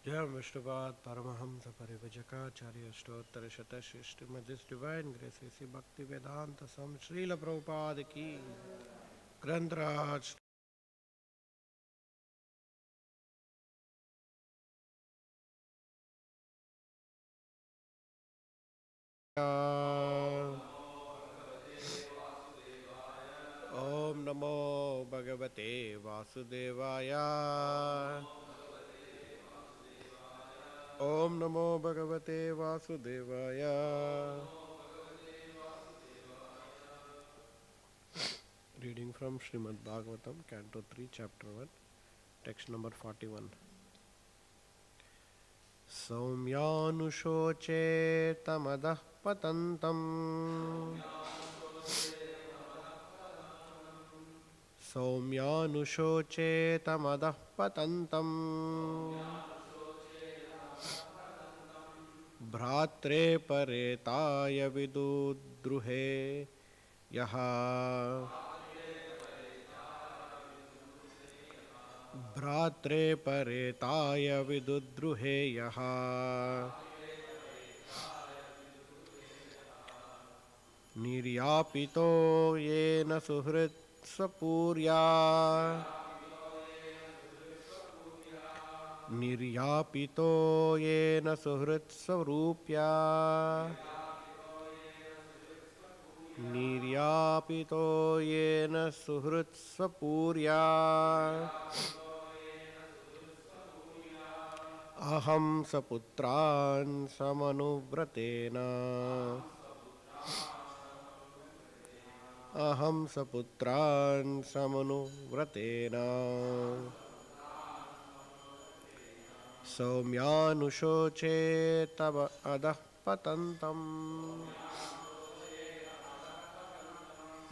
Viष्णupad Paramahamsa Parivajakacarya Stottar Srimad Divine Grace Sri Bhakti Vedanta Sam Srila Prabhupada Ki Dhṛtarāṣṭra Om Namo Bhagavate Vasudevaya Om Namo Bhagavate Vasudevaya. Reading from Srimad Bhagavatam, Canto 3, Chapter 1, Text number 41. Saumyanushoche tamadah patantam Saumyanushoche tamadah patantam Bhratre paretaya vidudruhe yaha Bhratre paretaya vidudruhe yaha Niryapito yena suhrit sapurya Niryapito yena suhrit sarupya Niryapito yena suhrit sapurya Aham saputran samanuvratena Aham saputran samanuvratena Saumyanushoche tava adah patantam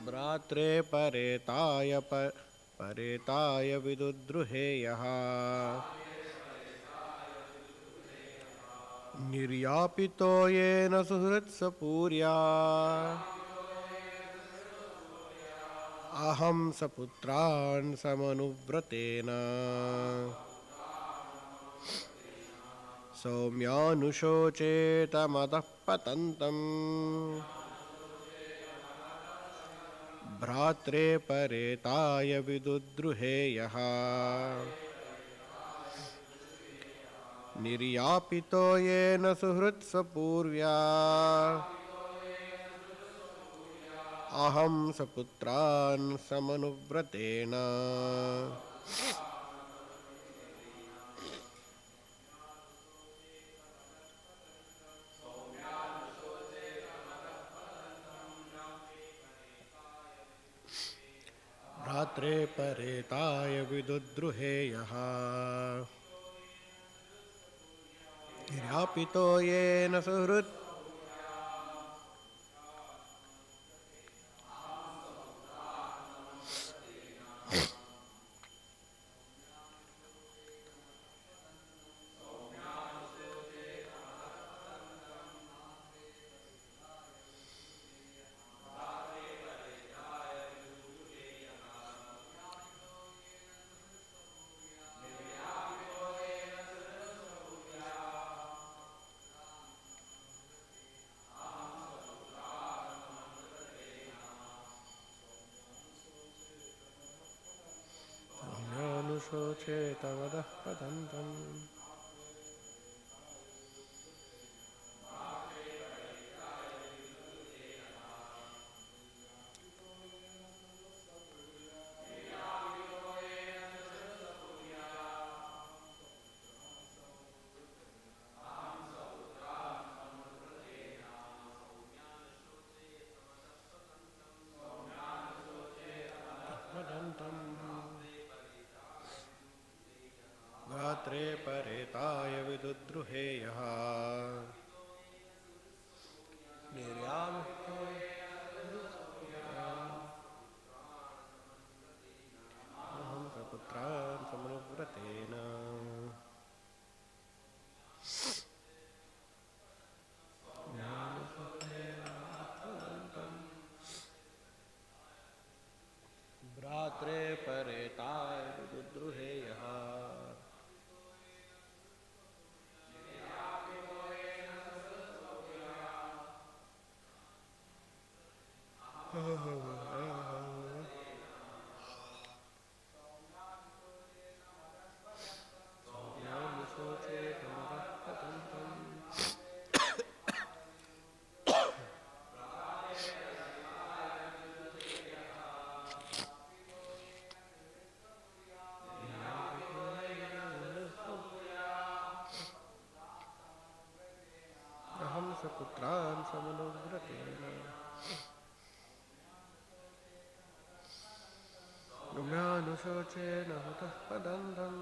Bhratre paretaya vidudruhe yaha Niryapito yena suhrit sapurya Aham saputran samanuvratena Saumyanushoche tamadah patantam Bhratre paretaya vidudruhe yaha Niryapito yena suhrit sapurya Aham saputran samanuvratena Bhratre paretaya vidudruhe yaha Niryapito yena suhrit Saumyanushoche tamadah patantam Bhratre paretaya vidudruhe yaha Niryapito Aham saputran samanuvratena Bhratre paretaya vidudruhe yaha saputran samanuvratena Numyanushochena hutah padandam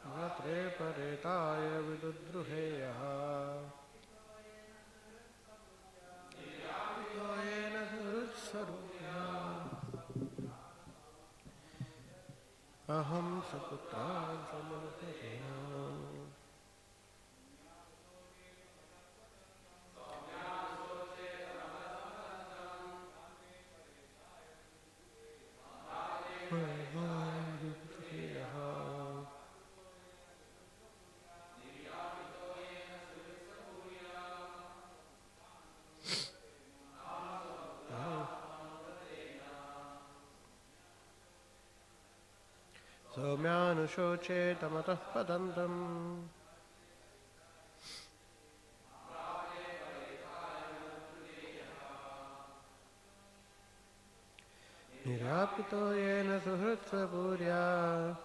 Matre paretaya vidudruheyaha Yoyena surutsarupya Aham saputran samanuvratena Somyanushoche tamatah padantam Nirapito yena suhrutsapurya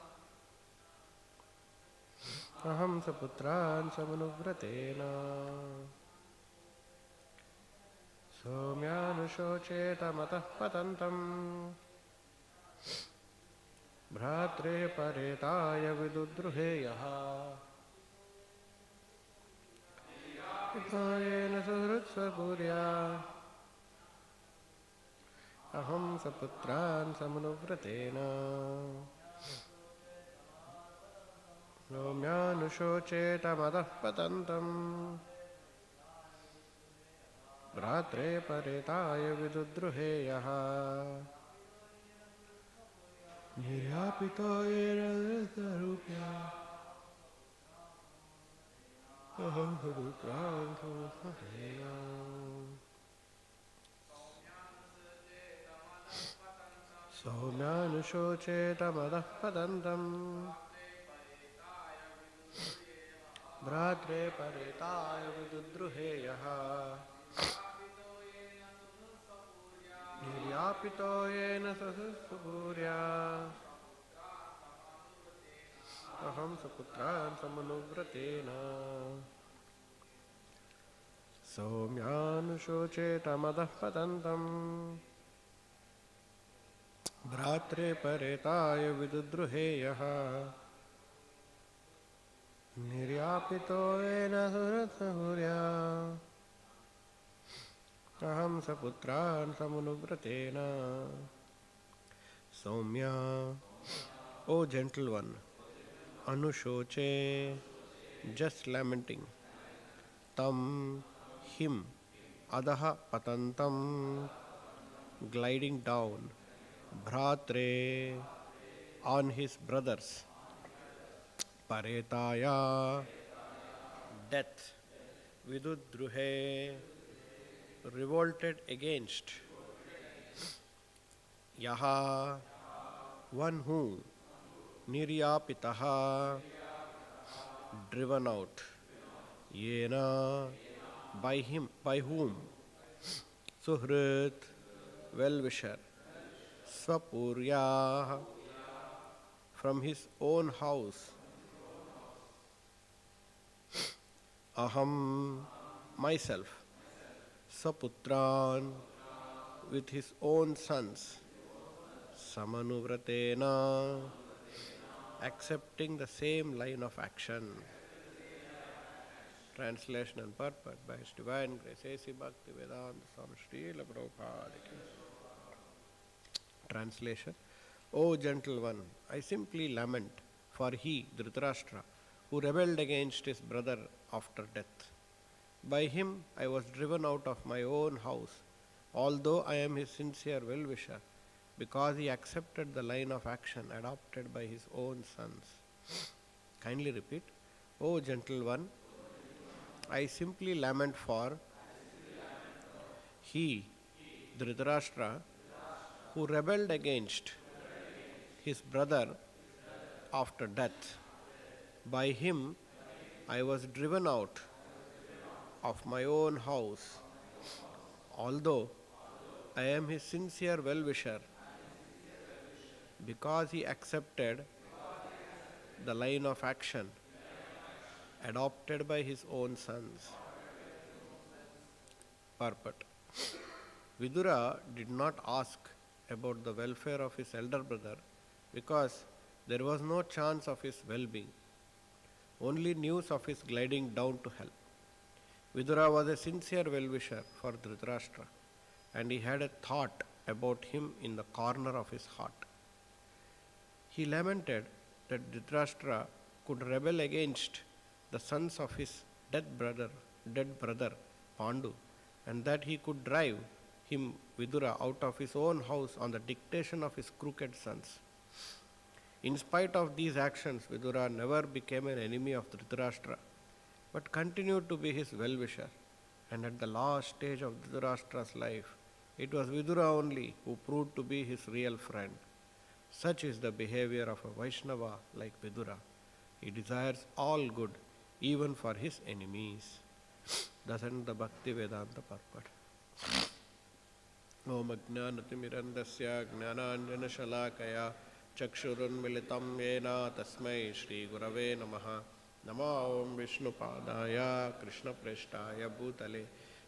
Aham saputran samanuvratena Somyanushoche tamatah padantam Bhratre paretaya vidudruheyaha Pitayena suhrutsapurya Aham saputran samanuvratena Nomyanushoche tamadah patantam Bhratre paretaya vidudruheyaha Niryapitayena sarupya Aham saputran samanuvratena Somyanushoche tamadah padantam Bhratre paretaya vidudruheyaha Niryapito yena sasupurya Aham saputran samanuvratena Somyanushoche tamadah padantam Bhratre paretaya vidudruheyaha Niryapito ena suratsaurya Aham saputran samanuvratena Soumya, O gentle one, Anushoche, just lamenting, Tam, him, Adaha patantam, gliding down, Bhratre, on his brothers, Paretaya, death, Vidudruhe, revolted against, Yaha, one who, Niryapitaha, driven out, Yena, by him, by whom, Suhrit, well-wisher, Swapurya, from his own house, Aham, myself, Saputran, with his own sons, Samanuvratena, accepting the same line of action. Translation and purport by His Divine Grace A.C. Bhakti Vedanta Swami Srila Prabhupada. Translation. O gentle one, I simply lament for he, Dhṛtarāṣṭra, who rebelled against his brother after death. By him I was driven out of my own house, although I am his sincere well-wisher, because he accepted the line of action adopted by his own sons. Kindly repeat. O gentle one, I simply lament for he, Dhṛtarāṣṭra, who rebelled against his brother after death. By him I was driven out of my own house, although I am his sincere well-wisher, because he accepted the line of action adopted by his own sons. Purport. Vidura did not ask about the welfare of his elder brother because there was no chance of his well-being, only news of his gliding down to hell. Vidura was a sincere well-wisher for Dhṛtarāṣṭra, and he had a thought about him in the corner of his heart. He lamented that Dhṛtarāṣṭra could rebel against the sons of his dead brother Pandu, and that he could drive him, Vidura, out of his own house on the dictation of his crooked sons. In spite of these actions, Vidura never became an enemy of Dhṛtarāṣṭra, but continued to be his well-wisher. And at the last stage of Dhṛtarāṣṭra's life, it was Vidura only who proved to be his real friend. Such is the behavior of a Vaishnava like Vidura. He desires all good, even for his enemies. Thus ends the Bhakti Vedanta purport. Om Ajnanatimirandasya Jnananjana Shalakaya Chakshurunmilitam Yena Tasmai Shri Gurave Namaha. Nama Om Vishnupadaya Krishna Preshtaya Bhutale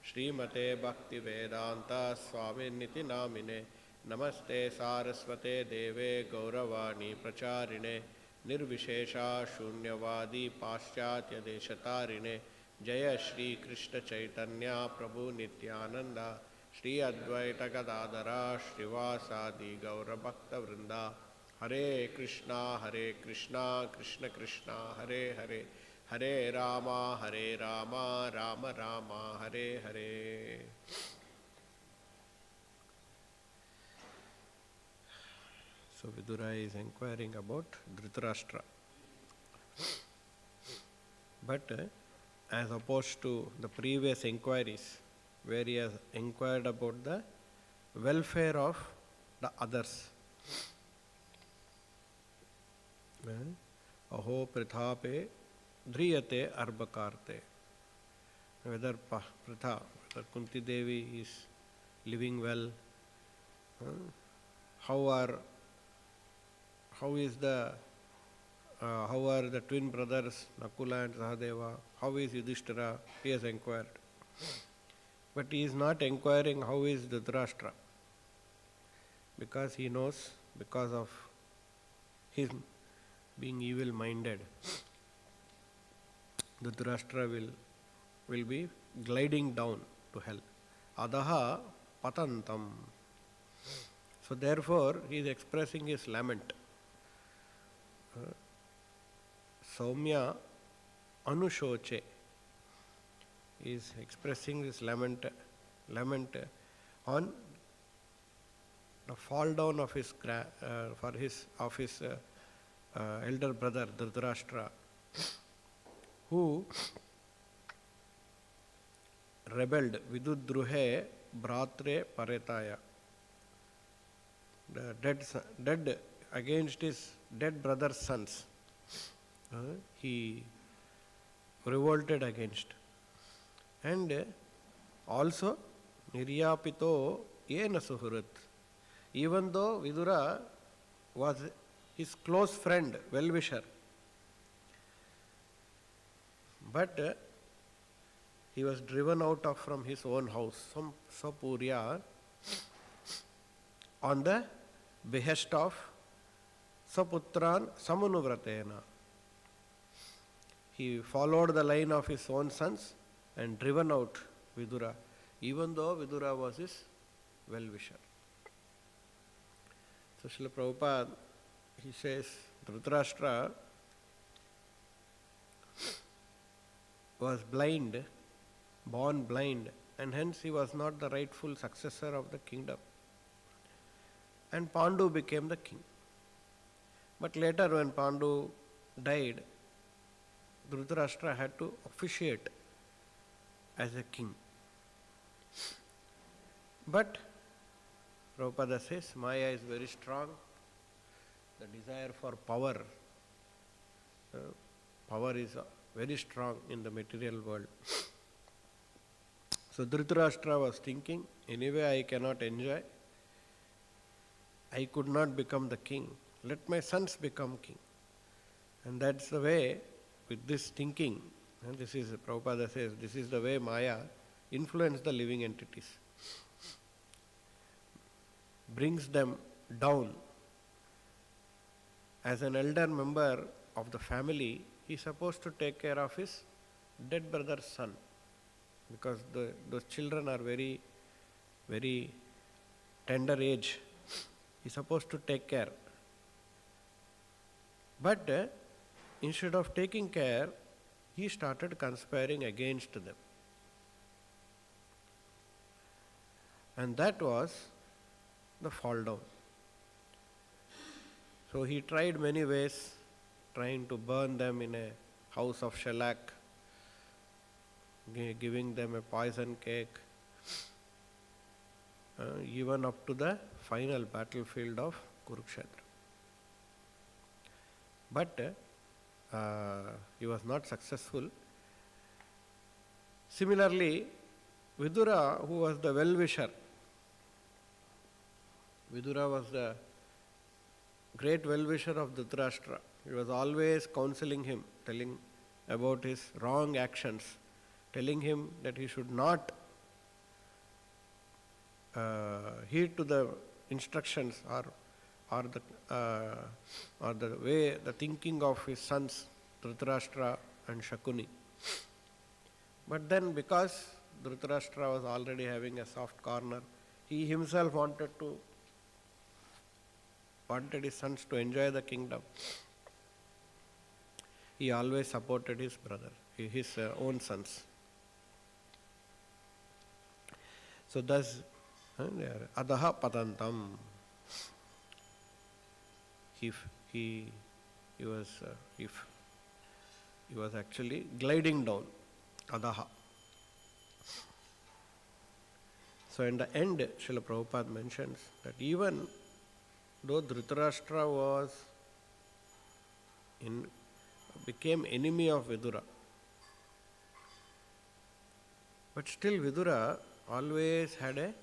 Srimate Bhakti Vedanta Swami Niti Namine Namaste Saraswate Deve Gauravani Pracharine Nirvishesha Shunyavadi Paschatya Deshatarine Jaya Shri Krishna Chaitanya Prabhu Nityananda Shri Advaita Gadadara Srivasadi Gaura Bhakta Vrinda Hare Krishna Krishna Krishna Hare Hare Hare Rama Rama Rama Hare Hare. So Vidura is inquiring about Dhṛtarāṣṭra. But as opposed to the previous inquiries, where he has inquired about the welfare of the others. Aho prithape dhriyate arbakarte. Whether Pritha, whether Kunti Devi is living well, how are the twin brothers Nakula and Sahadeva, how is Yudhishthira, he has inquired. But he is not inquiring how is Dhṛtarāṣṭra, because he knows, because of his being evil-minded, Dhṛtarāṣṭra will be gliding down to hell. Adaha patantam. So therefore he is expressing his lament. Saumya anushoche is expressing this lament on the fall down of his elder brother Dhṛtarāṣṭra, who rebelled vidudruhe bratre paretaya, the dead against his dead brother's sons. He revolted against. And also niryapito yena suhurat. Even though Vidura was his close friend, well-wisher, but he was driven out from his own house, Sapurya, on the behest of Saputran Samanuvratena. He followed the line of his own sons and driven out Vidura, even though Vidura was his well-wisher. So Srila Prabhupada, he says, Dhṛtarāṣṭra was blind, born blind, and hence he was not the rightful successor of the kingdom. And Pandu became the king. But later when Pandu died, Dhṛtarāṣṭra had to officiate as a king. But Prabhupada says, Maya is very strong. The desire for power is very strong in the material world. So Dhṛtarāṣṭra was thinking, anyway I cannot enjoy. I could not become the king. Let my sons become king. And that's the way, with this thinking, And this is, Prabhupada says, this is the way Maya influences the living entities. Brings them down. As an elder member of the family, he is supposed to take care of his dead brother's son, because those children are very, very tender age. He is supposed to take care. But instead of taking care, he started conspiring against them. And that was the fall down. So he tried many ways, trying to burn them in a house of shellac, giving them a poison cake, even up to the final battlefield of Kurukshetra. But he was not successful. Similarly, Vidura, who was the well-wisher, Vidura was the great well-wisher of Dhṛtarāṣṭra. He was always counseling him, telling about his wrong actions, telling him that he should not heed to the instructions or the way, the thinking of his sons Dhṛtarāṣṭra and Shakuni. But then, because Dhṛtarāṣṭra was already having a soft corner, he himself wanted his sons to enjoy the kingdom. He always supported his brother, his own sons. So thus, adaha patantam. He was actually gliding down, adaha. So in the end, Srila Prabhupada mentions that even though Dhṛtarāṣṭra became enemy of Vidura, but still Vidura always had a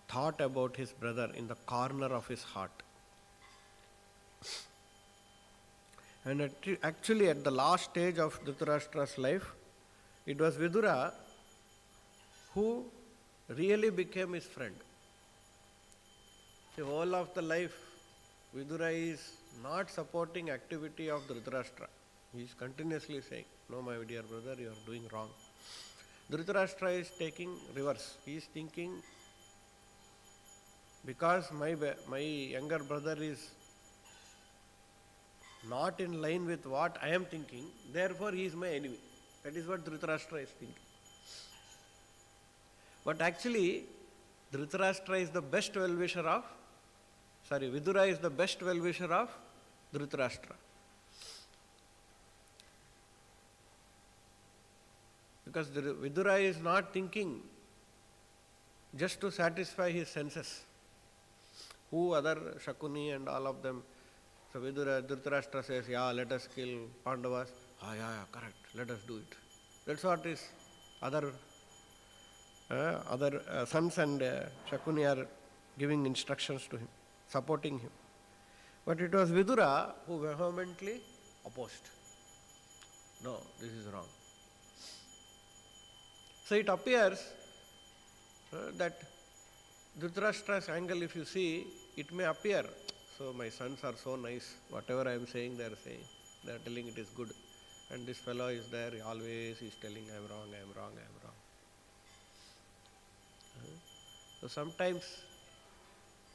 thought about his brother in the corner of his heart. And actually at the last stage of Dhṛtarāṣṭra's life, it was Vidura who really became his friend. The whole of the life, Vidura is not supporting activity of Dhṛtarāṣṭra. He is continuously saying, no, my dear brother, you are doing wrong. Dhṛtarāṣṭra is taking reverse. He is thinking, because my younger brother is not in line with what I am thinking, therefore he is my enemy. That is what Dhṛtarāṣṭra is thinking. But actually, Dhṛtarāṣṭra is the best well-wisher of, Vidura is the best well-wisher of Dhṛtarāṣṭra. Because Vidura is not thinking just to satisfy his senses. Who other Shakuni and all of them. So Dhṛtarāṣṭra says, yeah, let us kill Pandavas. Yeah, correct, let us do it. That's what is other sons and Shakuni are giving instructions to him, supporting him. But it was Vidura who vehemently opposed. No, this is wrong. So it appears that Dhṛtarāṣṭra's angle, if you see, it may appear, so my sons are so nice, whatever I am saying they are saying, they are telling it is good. And this fellow is there, always is telling I am wrong, I am wrong, I am wrong. So sometimes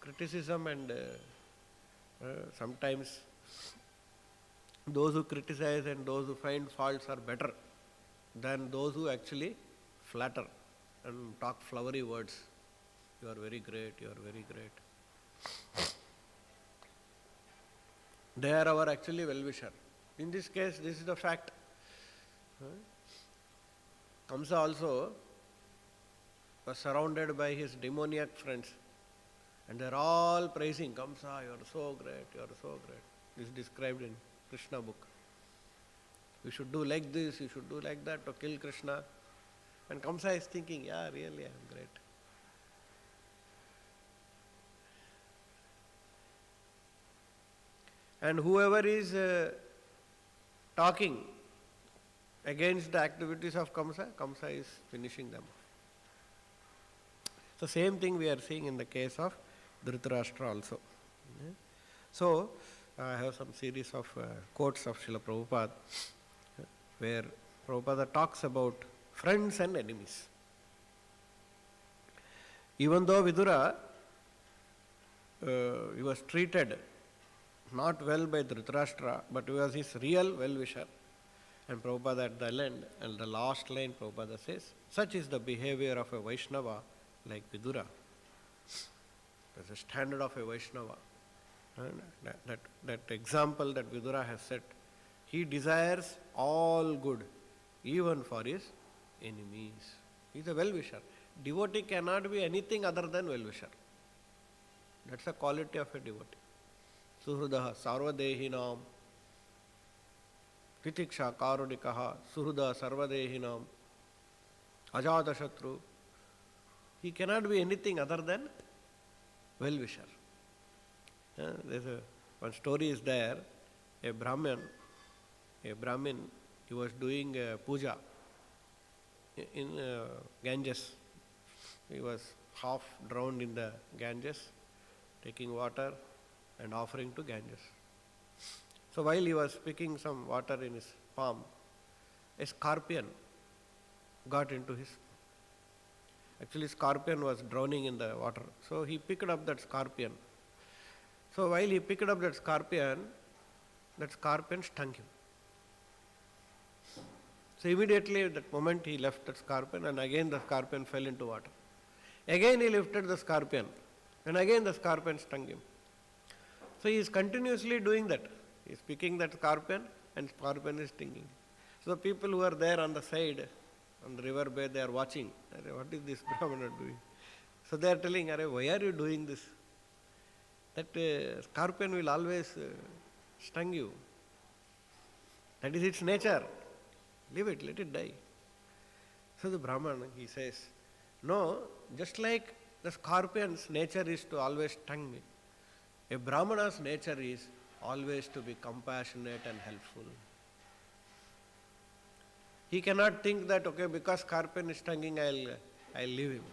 criticism and sometimes those who criticize and those who find faults are better than those who actually flatter and talk flowery words. You are very great, you are very great. They are our actually well-wisher. In this case, this is the fact. Kamsa also was surrounded by his demoniac friends, and they are all praising Kamsa, you are so great, you are so great. This is described in Krishna book. You should do like this, you should do like that to kill Krishna. And Kamsa is thinking, yeah, really I am great. And whoever is talking against the activities of Kamsa, Kamsa is finishing them. So same thing we are seeing in the case of Dhṛtarāṣṭra also. So I have some series of quotes of Srila Prabhupada where Prabhupada talks about friends and enemies. Even though Vidura he was treated not well by Dhṛtarāṣṭra, but he was his real well-wisher. And Prabhupada at the end, and the last line Prabhupada says, such is the behavior of a Vaishnava like Vidura. That's the standard of a Vaishnava. And that example that Vidura has set, he desires all good, even for his enemies. He is a well-wisher. Devotee cannot be anything other than well-wisher. That's the quality of a devotee. Suhrudaha sarvadehinam, titiksha karunikaha, suhruda sarvadehinam, ajadashatru. He cannot be anything other than well-wisher. One story is there, a Brahmin, he was doing puja in Ganges. He was half drowned in the Ganges, taking water and offering to Ganges. So while he was picking some water in his palm, a scorpion got into his. Actually, scorpion was drowning in the water. So he picked up that scorpion. So while he picked up that scorpion stung him. So immediately at that moment he left that scorpion, and again the scorpion fell into water. Again he lifted the scorpion, and again the scorpion stung him. So he is continuously doing that. He is picking that scorpion, and scorpion is stinging. So the people who are there on the side, on the river bed, they are watching. What is this Brahmana doing? So they are telling, why are you doing this? That scorpion will always sting you. That is its nature. Leave it, let it die. So the Brahman, he says, no, just like the scorpion's nature is to always sting me, a Brahmana's nature is always to be compassionate and helpful. He cannot think that, okay, because scorpion is stinging, I'll leave him.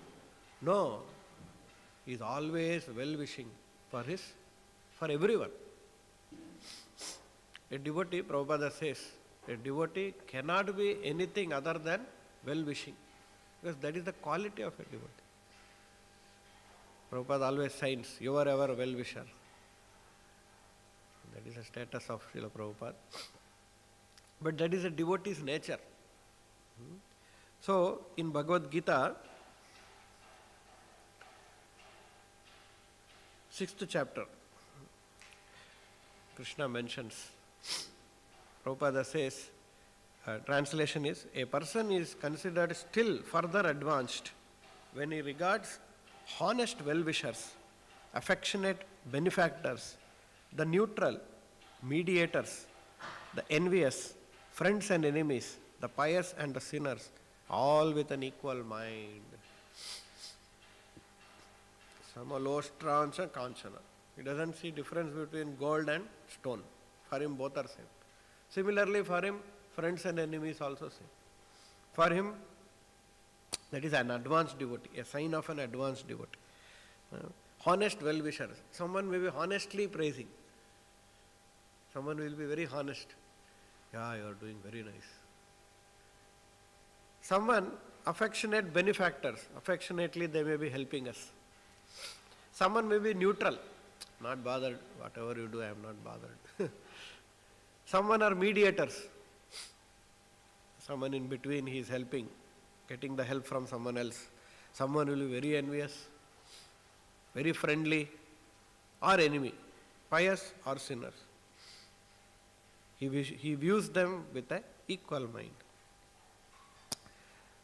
No, he is always well-wishing for everyone. A devotee, Prabhupada says, a devotee cannot be anything other than well-wishing, because that is the quality of a devotee. Prabhupada always signs, you are ever well-wisher. That is the status of Srila Prabhupada. But that is a devotee's nature. So, in Bhagavad Gita, 6th chapter, Krishna mentions, Prabhupada says, translation is, a person is considered still further advanced when he regards honest well-wishers, affectionate benefactors, the neutral mediators, the envious, friends and enemies, the pious and the sinners, all with an equal mind. Samalostrancha kanchana. He doesn't see difference between gold and stone. For him, both are same. Similarly, for him, friends and enemies also same. For him, that is an advanced devotee, a sign of an advanced devotee. Honest well-wisher. Someone may be honestly praising. Someone will be very honest. Yeah, you are doing very nice. Someone, affectionate benefactors. Affectionately, they may be helping us. Someone may be neutral. Not bothered. Whatever you do, I am not bothered. Someone are mediators. Someone in between, he is helping, getting the help from someone else. Someone will be very envious, very friendly, or enemy, pious or sinners. He views them with an equal mind.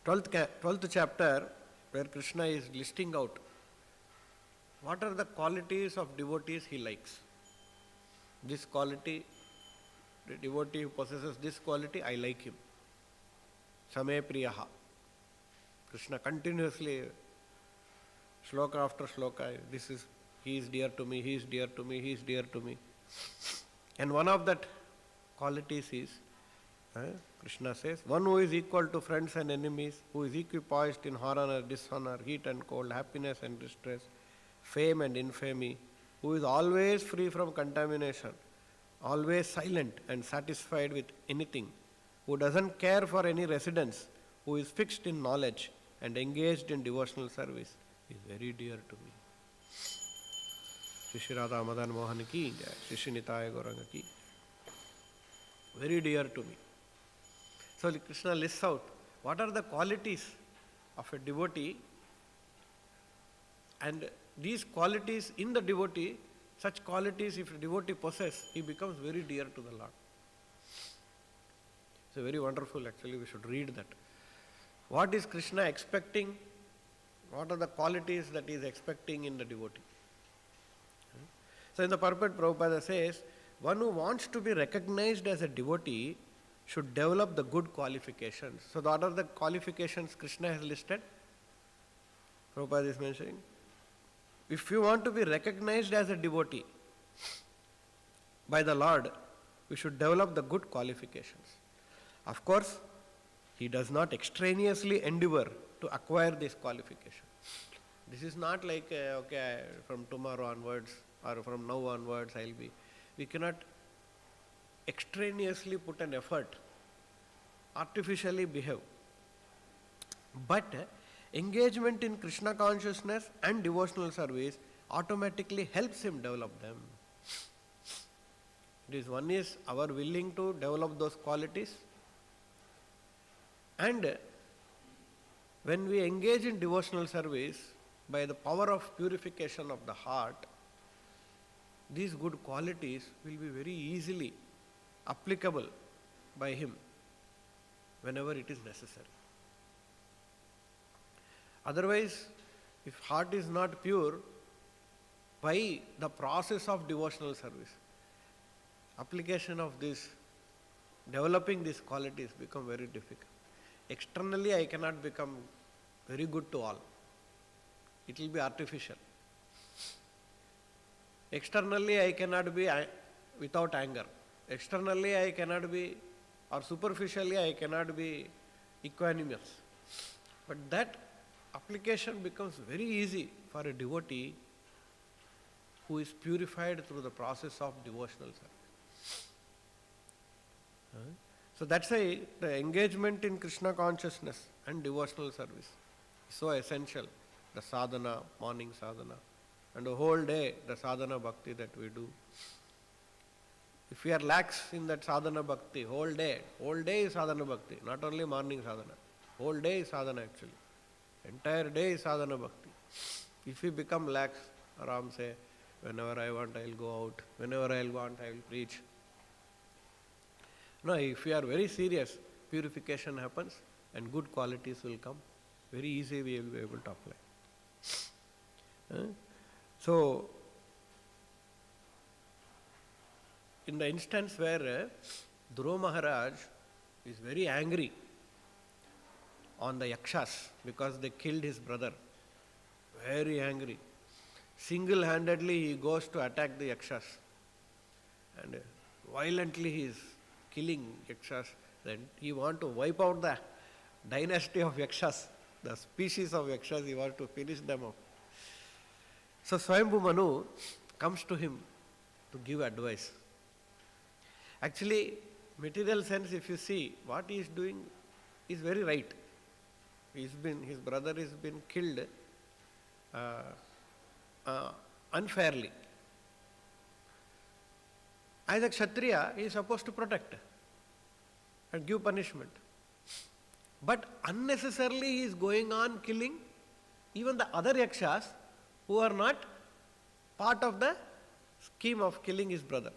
12th chapter, where Krishna is listing out what are the qualities of devotees he likes. This quality, the devotee who possesses this quality, I like him. Same priyaha. Krishna continuously, shloka after shloka, he is dear to me, he is dear to me, he is dear to me. And one of that qualities is Krishna says, one who is equal to friends and enemies, who is equipoised in honor, dishonor, heat and cold, happiness and distress, fame and infamy, who is always free from contamination, always silent and satisfied with anything, who doesn't care for any residence, who is fixed in knowledge and engaged in devotional service, is very dear to me. Shri Radha Madan Mohan ki jai, Shri Nitaya Gauranga ki. Very dear to me. So Krishna lists out what are the qualities of a devotee, and these qualities in the devotee, such qualities if a devotee possesses, he becomes very dear to the Lord. It's very wonderful, actually we should read that. What is Krishna expecting? What are the qualities that he is expecting in the devotee? So in the purport, Prabhupada says, one who wants to be recognized as a devotee should develop the good qualifications. So what are the qualifications Krishna has listed? Prabhupada is mentioning. If you want to be recognized as a devotee by the Lord, we should develop the good qualifications. Of course, he does not extraneously endeavor to acquire this qualification. This is not like, okay, from tomorrow onwards or from now onwards I will be. We cannot extraneously put an effort, artificially behave. But engagement in Krishna consciousness and devotional service automatically helps him develop them. One is our willing to develop those qualities, and when we engage in devotional service, by the power of purification of the heart, these good qualities will be very easily applicable by him whenever it is necessary. Otherwise, if heart is not pure, by the process of devotional service, application of this, developing these qualities become very difficult. Externally I cannot become very good to all. It will be artificial. Externally I cannot be without anger. Externally I cannot be, or superficially I cannot be equanimous. But that application becomes very easy for a devotee who is purified through the process of devotional service. So that's why the engagement in Krishna consciousness and devotional service is so essential. The sadhana, morning sadhana, and the whole day the sadhana bhakti that we do. If we are lax in that sadhana bhakti, whole day is sadhana bhakti, not only morning sadhana, whole day is sadhana actually. Entire day is sadhana bhakti. If we become lax, Ram say, whenever I want I will go out, whenever I want I will preach. No, if we are very serious, purification happens and good qualities will come. Very easy we will be able to apply. So, in the instance where Dhruva Maharaj is very angry on the Yakshas because they killed his brother, very angry. Single-handedly he goes to attack the Yakshas and violently he is killing Yakshas. Then he wants to wipe out the dynasty of Yakshas, the species of Yakshas, he wants to finish them off. So Swayambhu Manu comes to him to give advice. Actually, material sense, if you see, what he is doing is very right. His brother has been killed unfairly. As a Kshatriya, he is supposed to protect and give punishment. But unnecessarily he is going on killing even the other Yakshas who are not part of the scheme of killing his brother.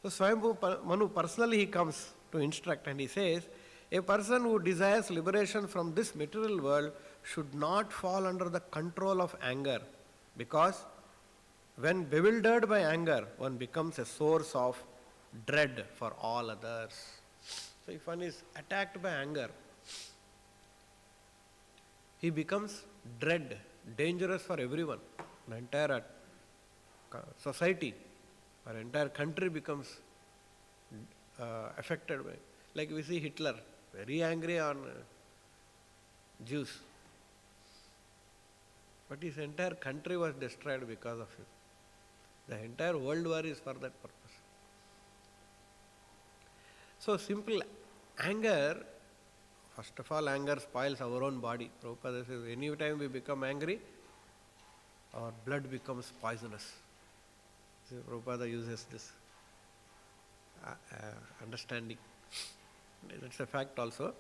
So Swayambhu Manu personally he comes to instruct and he says, a person who desires liberation from this material world should not fall under the control of anger, because when bewildered by anger, one becomes a source of dread for all others. So if one is attacked by anger, he becomes dread, dangerous for everyone. The entire society or entire country becomes affected by it. Like we see Hitler, very angry on Jews. But his entire country was destroyed because of him. The entire world war is for that purpose. So simple anger, first of all, anger spoils our own body. Prabhupada says, any time we become angry, our blood becomes poisonous. So Prabhupada uses this understanding. That's a fact also.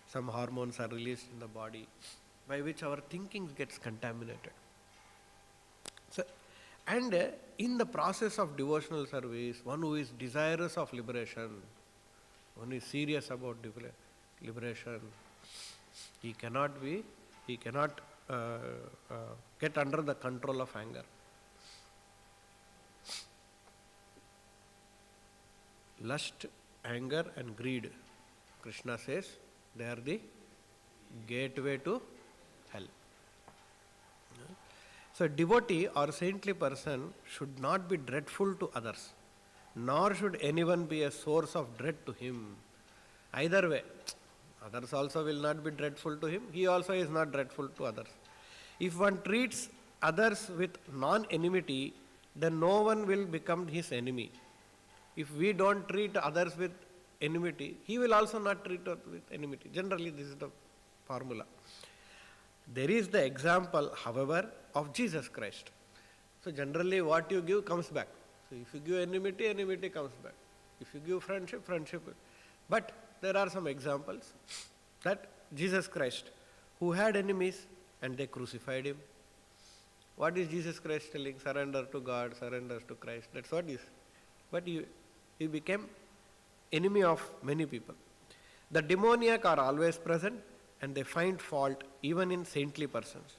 Some hormones are released in the body by which our thinking gets contaminated. So, and in the process of devotional service, one who is desirous of liberation, one who is serious about liberation, he cannot get under the control of anger. Lust, anger and greed, Krishna says, they are the gateway to hell. So, devotee or saintly person should not be dreadful to others, nor should anyone be a source of dread to him. Either way, others also will not be dreadful to him, he also is not dreadful to others. If one treats others with non-enmity, then no one will become his enemy. If we don't treat others with enmity, he will also not treat us with enmity. Generally, this is the formula. There is the example, however, of Jesus Christ. So generally what you give comes back. So if you give enmity, enmity comes back. If you give friendship, friendship. But there are some examples that Jesus Christ, who had enemies and they crucified him. What is Jesus Christ telling? Surrender to God, surrender to Christ. That's what he is. But he became enemy of many people. The demoniac are always present and they find fault even in saintly persons.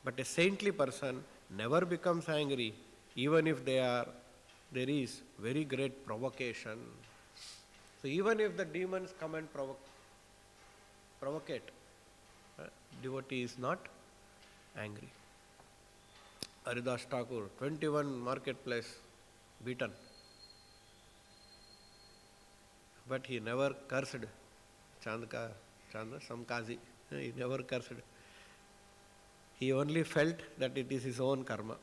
But a saintly person never becomes angry even if there is very great provocation. So even if the demons come and provocate, devotee is not angry. Haridas Thakur, 21 marketplace beaten. But he never cursed Chanda, some Kazi. He never cursed. He only felt that it is his own karma.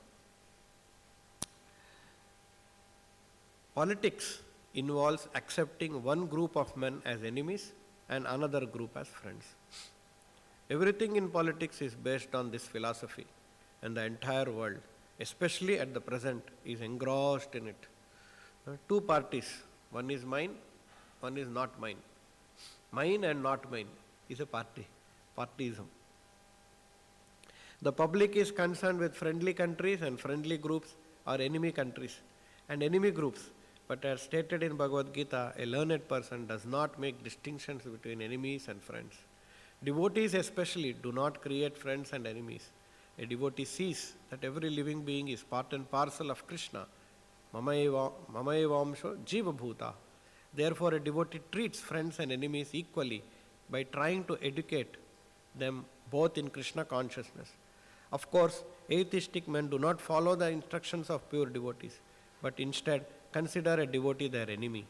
Politics involves accepting one group of men as enemies and another group as friends. Everything in politics is based on this philosophy, and the entire world, especially at the present, is engrossed in it. Two parties, one is mine, one is not mine. Mine and not mine is a partyism. The public is concerned with friendly countries and friendly groups or enemy countries and enemy groups. But as stated in Bhagavad Gita, a learned person does not make distinctions between enemies and friends. Devotees especially do not create friends and enemies. A devotee sees that every living being is part and parcel of Krishna. Mama evamsho jiva bhuta. Therefore, a devotee treats friends and enemies equally by trying to educate them both in Krishna consciousness. Of course, atheistic men do not follow the instructions of pure devotees, but instead consider a devotee their enemy.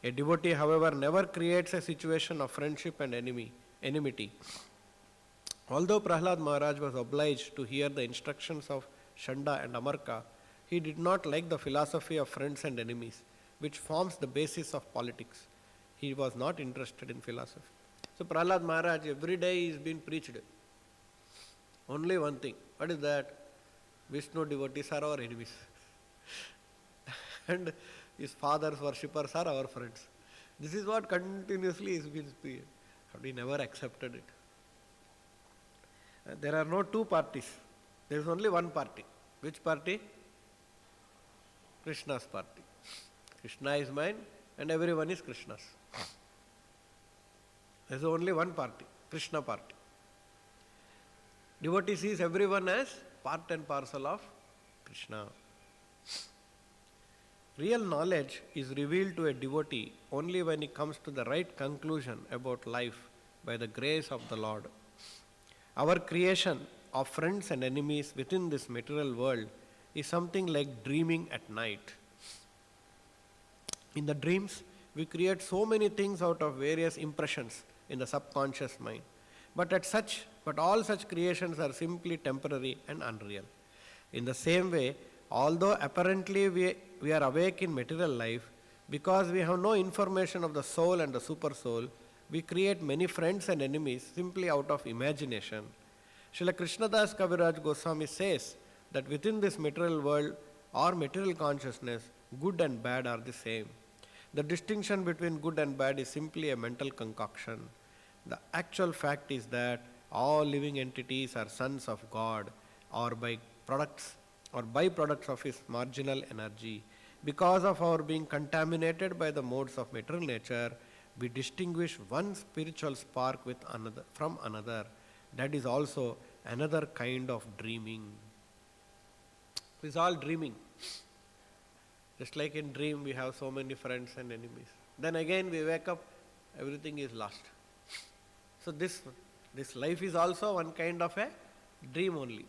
A devotee, however, never creates a situation of friendship and enmity. Although Prahlad Maharaj was obliged to hear the instructions of Shanda and Amarka, he did not like the philosophy of friends and enemies, which forms the basis of politics. He was not interested in philosophy. So Prahlad Maharaj, every day is being preached. Only one thing. What is that? Vishnu devotees are our enemies. And his father's worshippers are our friends. This is what continuously is being preached. But he never accepted it. There are no two parties. There is only one party. Which party? Krishna's party. Krishna is mine and everyone is Krishna's. There is only one party, Krishna party. Devotee sees everyone as part and parcel of Krishna. Real knowledge is revealed to a devotee only when he comes to the right conclusion about life by the grace of the Lord. Our creation of friends and enemies within this material world is something like dreaming at night. In the dreams, We create so many things out of various impressions in the subconscious mind. But all such creations are simply temporary and unreal. In the same way, although apparently we are awake in material life, because we have no information of the soul and the super soul, we create many friends and enemies simply out of imagination. Srila Krishnadas Kaviraj Goswami says that within this material world or material consciousness, good and bad are the same. The distinction between good and bad is simply a mental concoction. The actual fact is that all living entities are sons of God or byproducts of his marginal energy. Because of our being contaminated by the modes of material nature, we distinguish one spiritual spark from another. That is also another kind of dreaming. It's all dreaming. Just like in dream we have so many friends and enemies. Then again we wake up, everything is lost. So this life is also one kind of a dream only.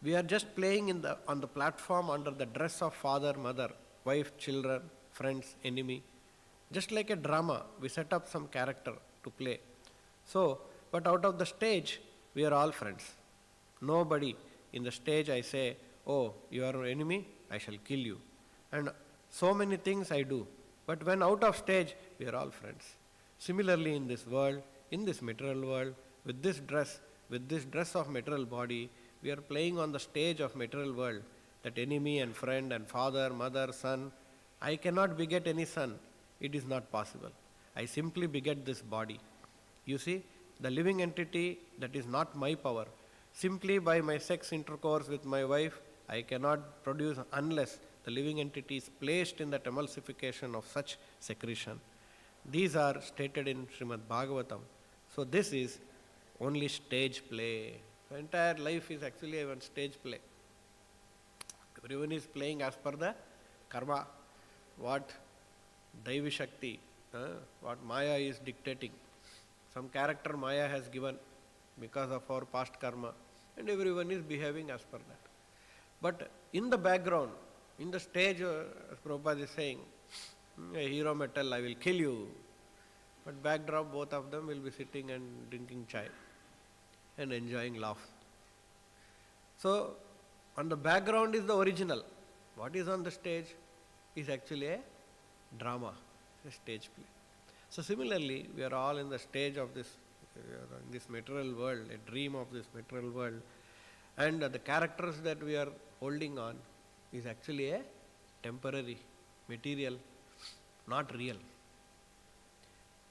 We are just playing on the platform under the dress of father, mother, wife, children, friends, enemy. Just like a drama, we set up some character to play. So, but out of the stage, we are all friends. Nobody in the stage I say, oh, you are an enemy, I shall kill you. And so many things I do. But when out of stage, we are all friends. Similarly in this world, in this material world, with this dress of material body, we are playing on the stage of material world, that enemy and friend and father, mother, son. I cannot beget any son. It is not possible. I simply beget this body. You see, the living entity, that is not my power. Simply by my sex intercourse with my wife, I cannot produce unless the living entity is placed in that emulsification of such secretion. These are stated in Srimad Bhagavatam. So this is only stage play. The entire life is actually one stage play. Everyone is playing as per the karma, what Daivi Shakti, what Maya is dictating. Some character Maya has given because of our past karma, and everyone is behaving as per that. But in the background, in the stage, as Prabhupada is saying, a hero may tell, I will kill you. But backdrop, both of them will be sitting and drinking chai and enjoying laugh. So, on the background is the original. What is on the stage is actually a drama, a stage play. So similarly, we are all in the stage of this, in this material world, a dream of this material world. And the characters that we are holding on is actually a temporary, material, not real.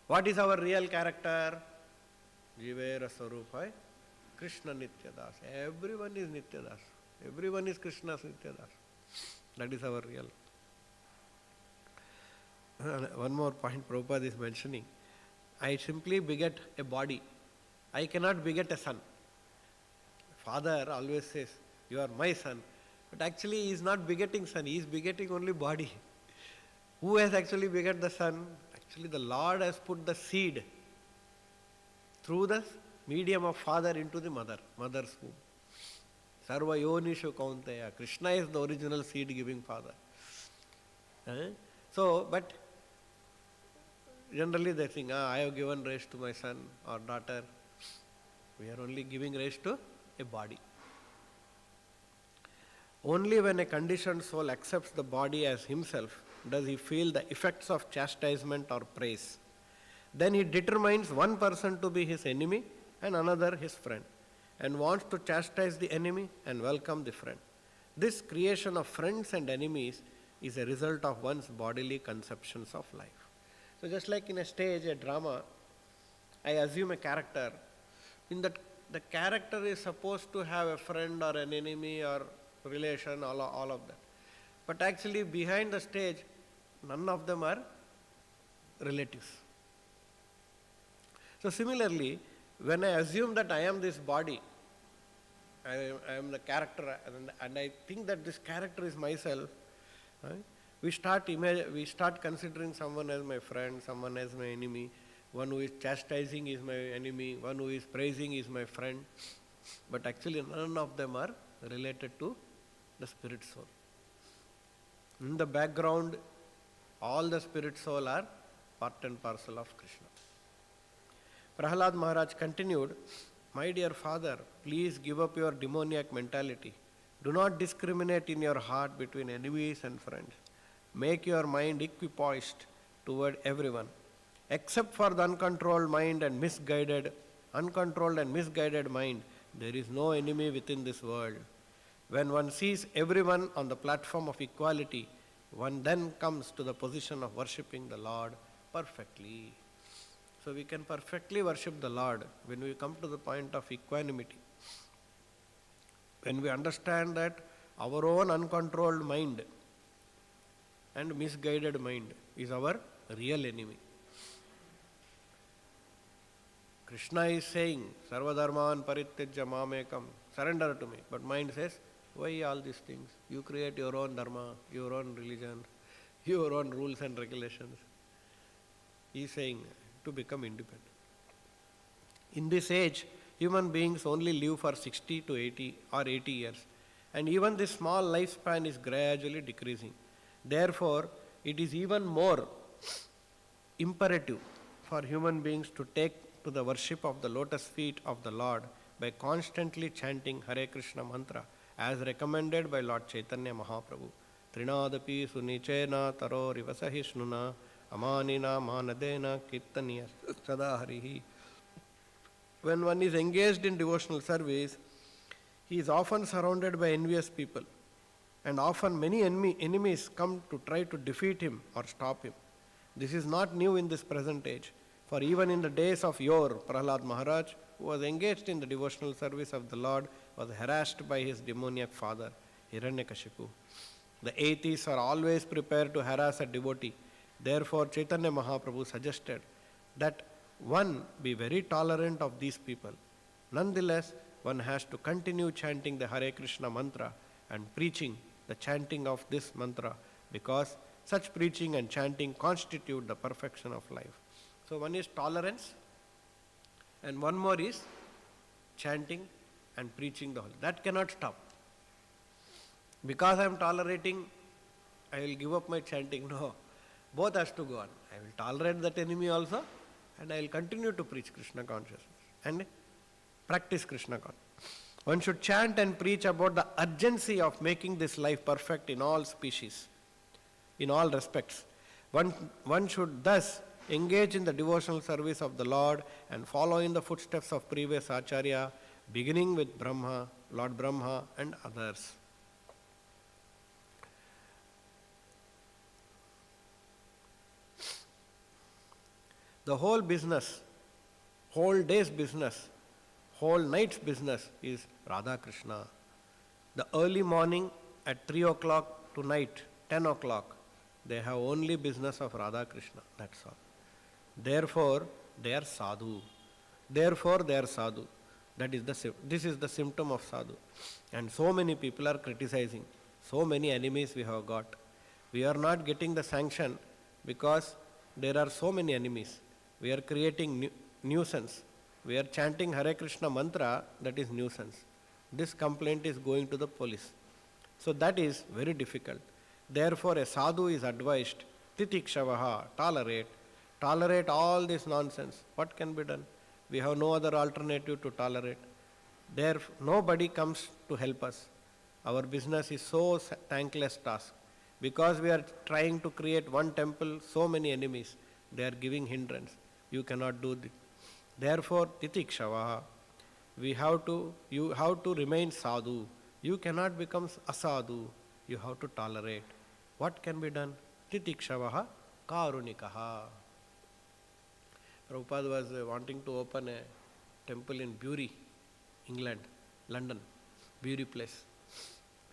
What is our real character? Jivera Swarupa, Krishna Nityadasa. Everyone is Nityadasa. Everyone is Krishna's Nityadasa. That is our real. One more point Prabhupada is mentioning. I simply beget a body. I cannot beget a son. Father always says, you are my son. But actually he is not begetting son, he is begetting only body. Who has actually beget the son? Actually the Lord has put the seed through the medium of father into the mother's womb. Sarva yonishu kaunteya. Krishna is the original seed giving father. So, but generally they think, I have given rise to my son or daughter. We are only giving rise to a body. Only when a conditioned soul accepts the body as himself does he feel the effects of chastisement or praise. Then he determines one person to be his enemy and another his friend, and wants to chastise the enemy and welcome the friend. This creation of friends and enemies is a result of one's bodily conceptions of life. So just like in a stage, a drama, I assume a character. In that, the character is supposed to have a friend or an enemy or relation, all of that. But actually behind the stage, none of them are relatives. So similarly, when I assume that I am this body, I am the character, and I think that this character is myself, right? We start considering someone as my friend, someone as my enemy. One who is chastising is my enemy, one who is praising is my friend. But actually none of them are related to the spirit soul. In the background, All the spirit soul are part and parcel of Krishna. Prahlad Maharaj continued, my dear father, please give up your demoniac mentality. Do not discriminate in your heart between enemies and friends. Make your mind equipoised toward everyone. Except for the uncontrolled and misguided mind, there is no enemy within this world. When one sees everyone on the platform of equality, one then comes to the position of worshipping the Lord perfectly. So we can perfectly worship the Lord when we come to the point of equanimity. When we understand that our own uncontrolled mind and misguided mind is our real enemy. Krishna is saying, Sarvadharman parityajya mamekam, surrender to me. But mind says, why all these things? You create your own dharma, your own religion, your own rules and regulations. He is saying to become independent. In this age, human beings only live for 60 to 80 or 80 years. And even this small lifespan is gradually decreasing. Therefore, it is even more imperative for human beings to take to the worship of the lotus feet of the Lord by constantly chanting Hare Krishna mantra as recommended by Lord Chaitanya Mahaprabhu. Trinadapi sunichena taro rivasahishnuna amanina manadena kirtaniya sada harihi. When one is engaged in devotional service, he is often surrounded by envious people, and often many enemies come to try to defeat him or stop him. This is not new in this present age, for even in the days of yore, Prahlad Maharaj, who was engaged in the devotional service of the Lord, was harassed by his demoniac father, Hiranyakashipu. The atheists are always prepared to harass a devotee. Therefore, Chaitanya Mahaprabhu suggested that one be very tolerant of these people. Nonetheless, one has to continue chanting the Hare Krishna mantra and preaching the chanting of this mantra, because such preaching and chanting constitute the perfection of life. So one is tolerance, and one more is chanting and preaching the whole. That cannot stop. Because I am tolerating, I will give up my chanting. No, both has to go on. I will tolerate that enemy also, and I will continue to preach Krishna consciousness and practice Krishna consciousness. One should chant and preach about the urgency of making this life perfect in all species, in all respects. One should thus engage in the devotional service of the Lord and follow in the footsteps of previous Acharya, beginning with Brahma, Lord Brahma and others. The whole business, whole day's business, whole night's business is Radha Krishna. The early morning at 3 o'clock to night, 10 o'clock, they have only business of Radha Krishna, that's all. Therefore, they are sadhu. This is the symptom of sadhu. And so many people are criticizing. So many enemies we have got. We are not getting the sanction because there are so many enemies. We are creating nuisance. We are chanting Hare Krishna mantra, that is nuisance. This complaint is going to the police. So that is very difficult. Therefore, a sadhu is advised, titikshavaha, tolerate all this nonsense. What can be done? We have no other alternative to tolerate. Therefore, nobody comes to help us. Our business is so thankless task. Because we are trying to create one temple, so many enemies, they are giving hindrance. You cannot do this. Therefore, titikshavaha, you have to remain sadhu. You cannot become asadu. You have to tolerate. What can be done? Titikshavaha karunikaha. Prabhupada was wanting to open a temple in Bury, England, London, Bury place,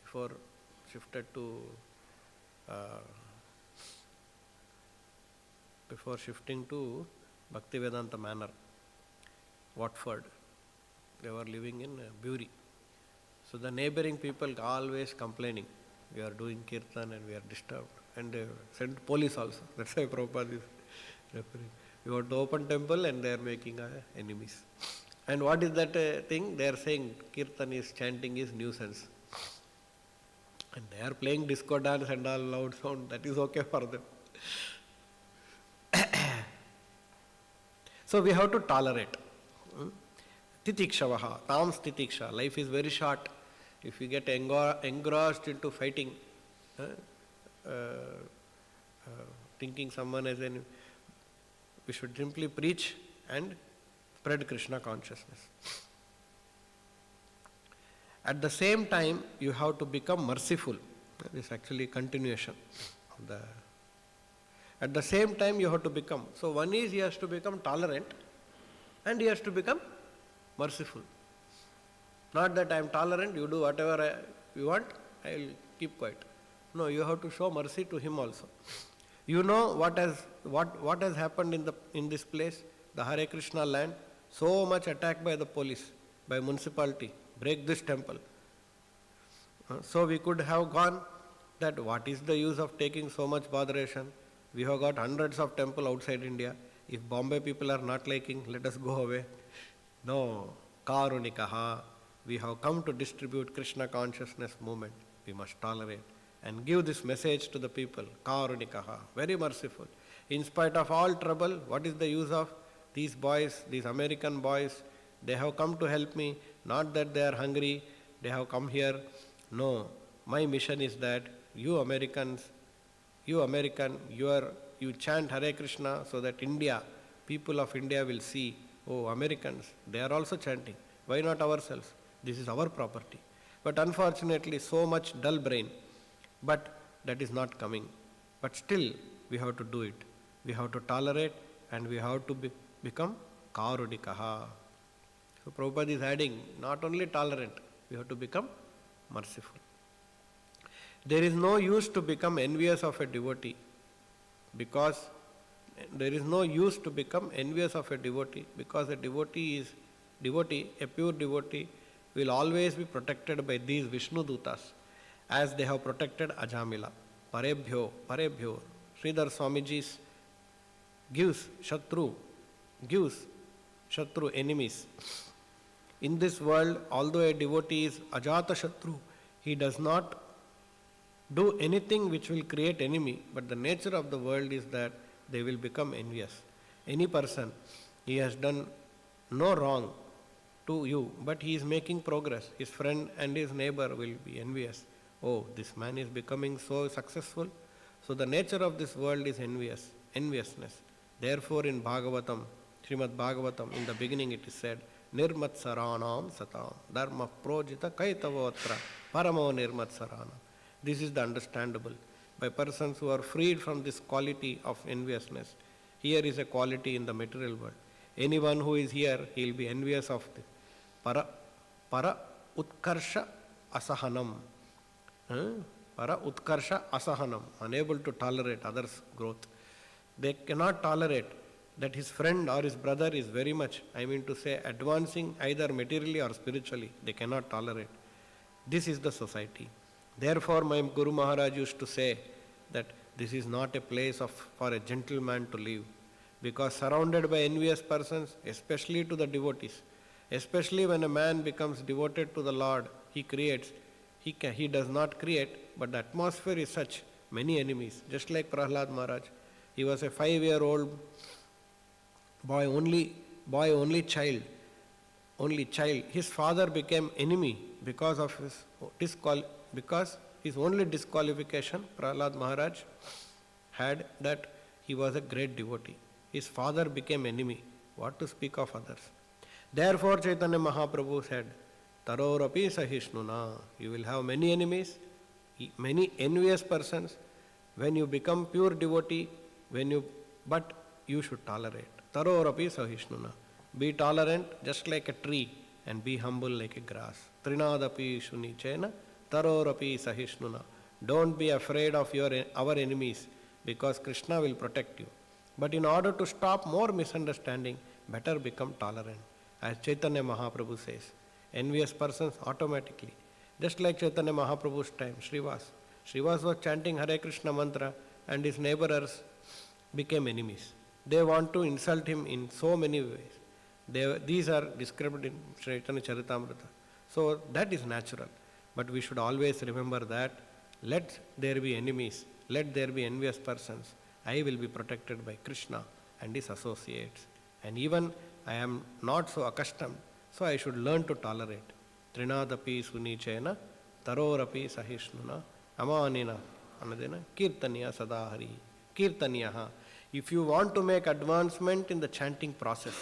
before shifting to Bhaktivedanta Manor, Watford. They were living in Bury. So the neighboring people always complaining, we are doing kirtan and we are disturbed. And they sent police also. That's why Prabhupada is referring. You want to open temple and they are making enemies. And what is that thing? They are saying kirtan is, chanting is nuisance. And they are playing disco dance and all loud sound, that is okay for them. So we have to tolerate. Titiksha, tam titiksha. Life is very short. If you get engrossed into fighting, thinking someone as an, we should simply preach and spread Krishna consciousness. At the same time, you have to become merciful. This is actually continuation of the. At the same time, you have to become. So one is he has to become tolerant, and he has to become merciful. Not that I am tolerant, you do whatever you want, I will keep quiet. No, you have to show mercy to him also. You know what has happened in this place, the Hare Krishna land, so much attack by the police, by municipality, break this temple. So we could have gone that what is the use of taking so much botheration? We have got hundreds of temples outside India. If Bombay people are not liking, let us go away. No, karunikaha. We have come to distribute Krishna consciousness movement. We must tolerate and give this message to the people. Karunikaha, very merciful. In spite of all trouble, what is the use of these boys, these American boys? They have come to help me. Not that they are hungry, they have come here. No, my mission is that you Americans, you chant Hare Krishna so that India, people of India will see, oh, Americans, they are also chanting. Why not ourselves? This is our property. But unfortunately, so much dull brain. But that is not coming. But still, we have to do it. We have to tolerate and we have to become karunikaha. So Prabhupada is adding, not only tolerant, we have to become merciful. There is no use to become envious of a devotee, because there is no use to become envious of a devotee, because a devotee, a pure devotee, will always be protected by these Vishnu Dutas, as they have protected Ajamila. Parebhyo, Sridhar Swamiji gives Shatru enemies. In this world, although a devotee is Ajata Shatru, he does not do anything which will create enemy, but the nature of the world is that they will become envious. Any person, he has done no wrong to you, but he is making progress. His friend and his neighbor will be envious. Oh, this man is becoming so successful. So the nature of this world is enviousness. Therefore in Bhagavatam, Srimad Bhagavatam, in the beginning it is said, Nirmatsaranam satam, dharma projita kaitavotra, paramo nirmatsaranam. This is the understandable. By persons who are freed from this quality of enviousness. Here is a quality in the material world. Anyone who is here, he will be envious of the para utkarsha asahanam. Para utkarsha asahanam, unable to tolerate others' growth. They cannot tolerate that his friend or his brother is very much, advancing either materially or spiritually. They cannot tolerate. This is the society. Therefore, my Guru Maharaj used to say that this is not a place for a gentleman to live, because surrounded by envious persons, especially to the devotees, especially when a man becomes devoted to the Lord, he creates. He does not create, but the atmosphere is such, many enemies. Just like Prahlad Maharaj, he was a 5-year-old boy, only child. His father became enemy because of his only disqualification. Prahlad Maharaj had that he was a great devotee. His father became enemy. What to speak of others? Therefore Chaitanya Mahaprabhu said, Tarorapi sahishnuna. You will have many enemies, many envious persons. When you become pure devotee, but you should tolerate. Tarorapi sahishnuna. Be tolerant just like a tree and be humble like a grass. Trinadapi shunichena tarorapi sahishnuna. Don't be afraid of our enemies, because Krishna will protect you. But in order to stop more misunderstanding, better become tolerant. As Chaitanya Mahaprabhu says, envious persons automatically. Just like Chaitanya Mahaprabhu's time, Srivas was chanting Hare Krishna mantra and his neighbors became enemies. They want to insult him in so many ways. These are described in Chaitanya Charitamrita. So that is natural. But we should always remember that let there be enemies, let there be envious persons, I will be protected by Krishna and his associates. And even I am not so accustomed, so I should learn to tolerate. Trinadapi sunichena, tarorapi sahishnuna, amanina, anadena, kirtaniya sadahari, kirtaniyaha. If you want to make advancement in the chanting process,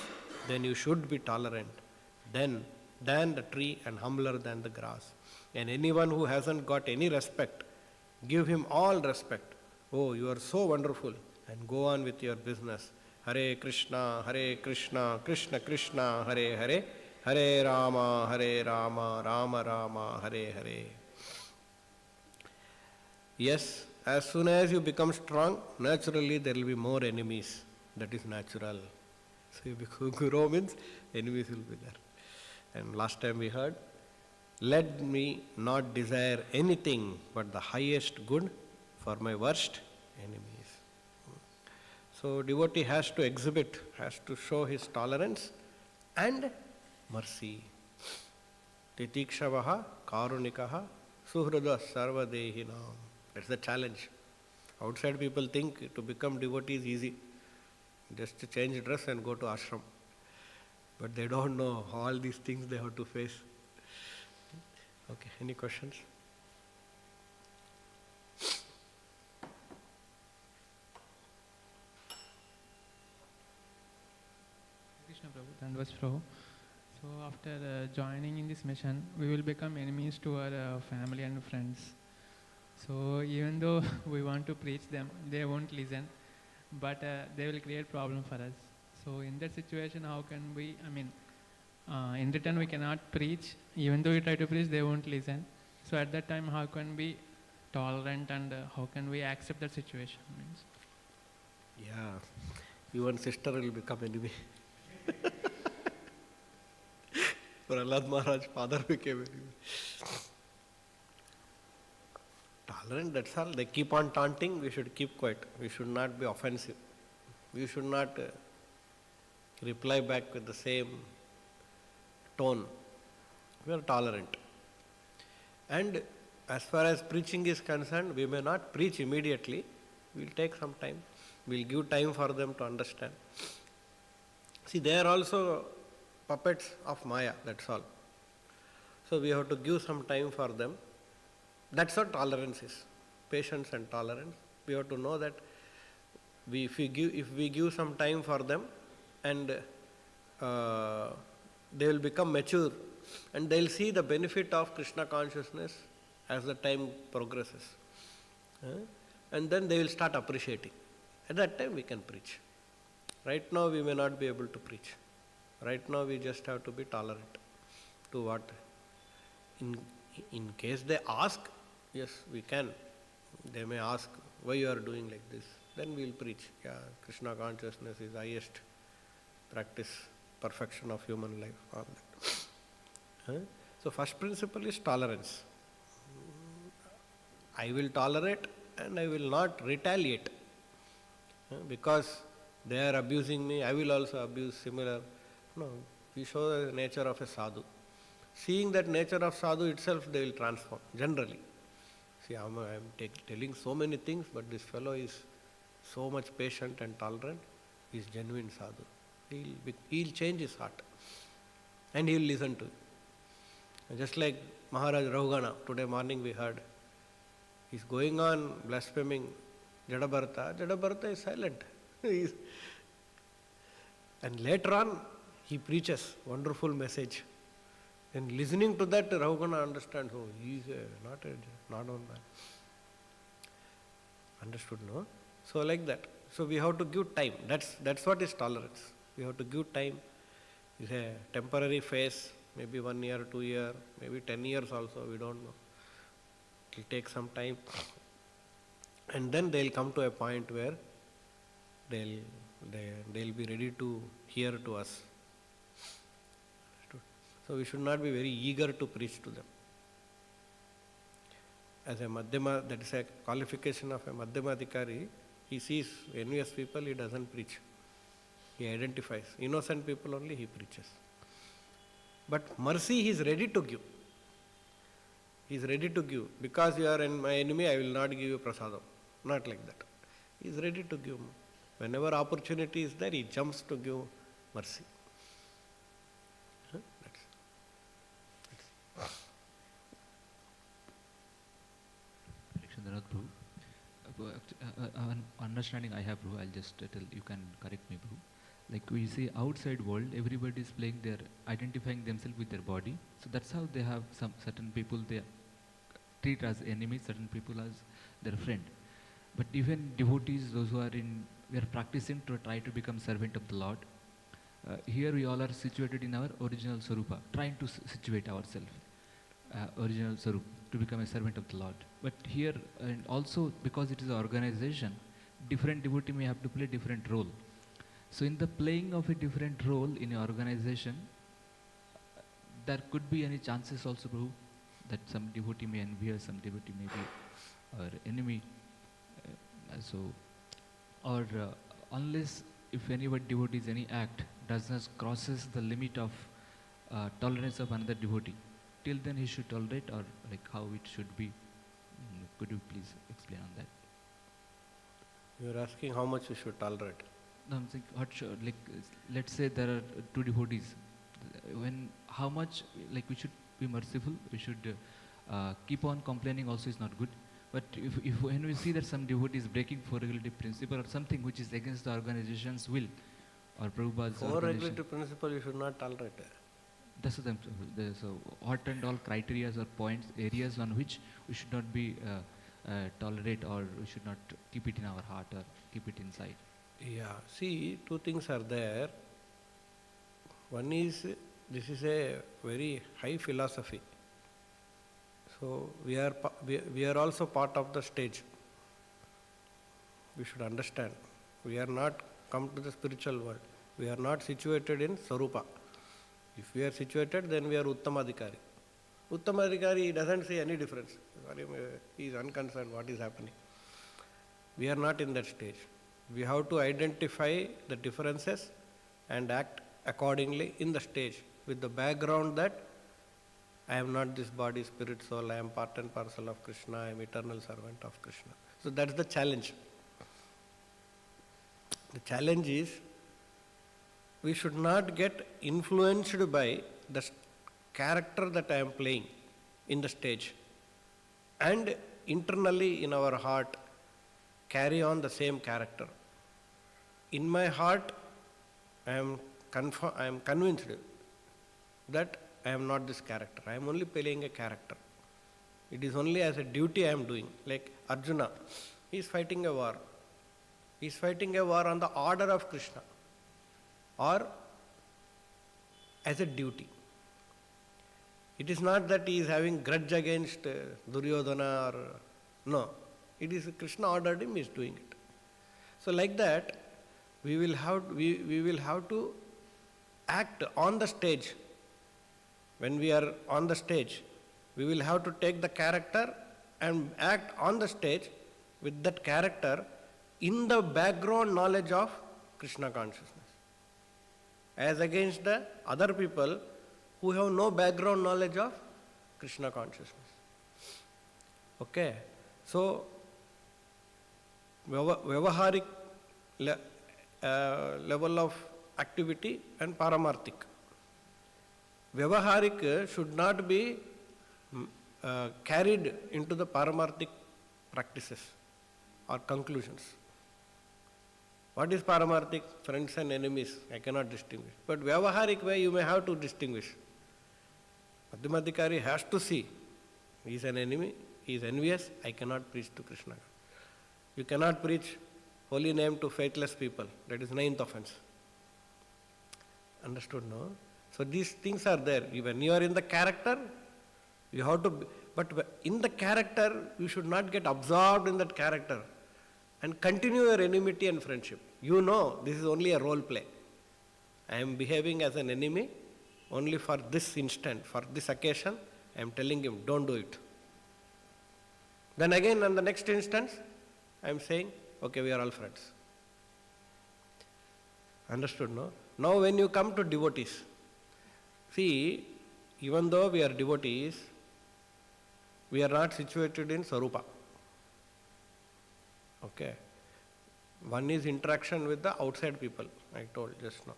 then you should be tolerant. Then, than the tree and humbler than the grass. And anyone who hasn't got any respect, give him all respect. Oh, you are so wonderful. And go on with your business. Hare Krishna, Krishna Krishna, Hare Hare, Hare Rama, Rama Rama, Hare Hare. Yes, as soon as you become strong, naturally there will be more enemies. That is natural. So you become Guru means enemies will be there. And last time we heard, let me not desire anything but the highest good for my worst enemies. So devotee has to exhibit, has to show his tolerance and mercy. Titikshavaha karunikaha suhrada sarvadehinam. That's the challenge. Outside people think to become devotee is easy. Just to change dress and go to ashram. But they don't know all these things they have to face. Okay, any questions? Krishna Prabhu, Dandavas Prabhu. So after joining in this mission, we will become enemies to our family and friends. So even though we want to preach them, they won't listen, but they will create problem for us. So in that situation, how can we, in return we cannot preach, even though we try to preach, they won't listen. So at that time, how can we tolerant and how can we accept that situation? Yeah, even sister will become enemy. Prahlad Maharaj, father became enemy. Tolerant, that's all. They keep on taunting, we should keep quiet. We should not be offensive. We should not reply back with the same tone. We are tolerant. And as far as preaching is concerned, we may not preach immediately. We will take some time. We will give time for them to understand. See, they are also puppets of Maya, that's all. So we have to give some time for them. That's what tolerance is. Patience and tolerance. We have to know that if we give some time for them, and they will become mature and they will see the benefit of Krishna consciousness as the time progresses. And then they will start appreciating. At that time we can preach. Right now we may not be able to preach. Right now we just have to be tolerant to what. In case they ask, yes, we can. They may ask, why you are doing like this? Then we will preach. Yeah, Krishna consciousness is highest practice, perfection of human life. All that. So first principle is tolerance. I will tolerate and I will not retaliate. Because they are abusing me, I will also abuse similar. No, we show the nature of a sadhu. Seeing that nature of sadhu itself, they will transform, generally. See, I am telling so many things, but this fellow is so much patient and tolerant. He is genuine sadhu. He will change his heart. And he will listen to it. Just like Maharaj Rahugana, today morning we heard. He is going on blaspheming Jadabharata. Jadabharata is silent. And later on, he preaches wonderful message. And listening to that, Rahugana understands, oh, he is not on man. Understood, no? So like that. So we have to give time. That's what is tolerance. We have to give time. It's a temporary phase, maybe 1 year, 2 years, maybe 10 years also, we don't know. It will take some time. And then they will come to a point where they'll be ready to hear to us. So we should not be very eager to preach to them. As a Madhyama, that is a qualification of a Madhyama Adhikari, he sees envious people, he doesn't preach. He identifies. Innocent people only he preaches. But mercy he is ready to give. He is ready to give. Because you are my enemy, I will not give you prasadam. Not like that. He is ready to give. Whenever opportunity is there, he jumps to give mercy. Understanding I have, Prabhu, I'll just tell, you can correct me, Prabhu. Like we see outside world, everybody is playing their, identifying themselves with their body. So that's how they have some certain people they treat as enemies, certain people as their friend. But even devotees, those who are we are practicing to try to become servant of the Lord. Here we all are situated in our original Sarupa, trying to situate ourselves, original Sarupa, to become a servant of the Lord. But here, and also because it is an organization, different devotee may have to play different role. So in the playing of a different role in an organization, there could be any chances also, Prabhu, that some devotee may envy us, some devotee may be our enemy. Unless if any devotee's any act does not crosses the limit of tolerance of another devotee, till then he should tolerate, or like how it should be. Could you please explain on that? You are asking how much we should tolerate. No, I'm saying, let's say there are two devotees. How much, we should be merciful, we should keep on complaining also is not good. But if when we see that some devotee is breaking four-regulative principle or something which is against the organization's will, or Prabhupada's four-regulative principle you should not tolerate. That's what so what and all criteria or points, areas on which we should not be tolerate, or we should not keep it in our heart or keep it inside. Yeah, see, two things are there. One is, this is a very high philosophy. So we are also part of the stage. We should understand. We are not come to the spiritual world. We are not situated in Sarupa. If we are situated, then we are Uttamadhikari. Uttamadhikari doesn't see any difference. He is unconcerned what is happening. We are not in that stage. We have to identify the differences and act accordingly in the stage with the background that I am not this body, spirit, soul, I am part and parcel of Krishna, I am eternal servant of Krishna. So that's the challenge. The challenge is, we should not get influenced by the character that I am playing in the stage, and internally in our heart carry on the same character. In my heart, I am convinced that I am not this character. I am only playing a character. It is only as a duty I am doing. Like Arjuna, he is fighting a war. He is fighting a war on the order of Krishna, or as a duty. It is not that he is having grudge against Duryodhana, or no. It is Krishna ordered him, he is doing it. So like that, we will have to act on the stage. When we are on the stage, we will have to take the character and act on the stage with that character in the background knowledge of Krishna consciousness, as against the other people who have no background knowledge of Krishna consciousness. Okay, so Vyavaharik level of activity and Paramarthik. Vyavaharik should not be carried into the Paramarthik practices or conclusions. What is Paramarthik? Friends and enemies, I cannot distinguish. But Vyavaharik way you may have to distinguish. Madhyamadhikari has to see, he is an enemy, he is envious, I cannot preach to Krishna. You cannot preach holy name to faithless people. That is 9th offense. Understood, no? So these things are there. When you are in the character, you have to, but in the character, you should not get absorbed in that character and continue your enmity and friendship. You know, this is only a role play. I am behaving as an enemy only for this instant, for this occasion. I am telling him, don't do it. Then again, on the next instance, I am saying, okay, we are all friends. Understood, no? Now when you come to devotees, see, even though we are devotees, We are not situated in Sarupa. Okay. One is interaction with the outside people, I told just now.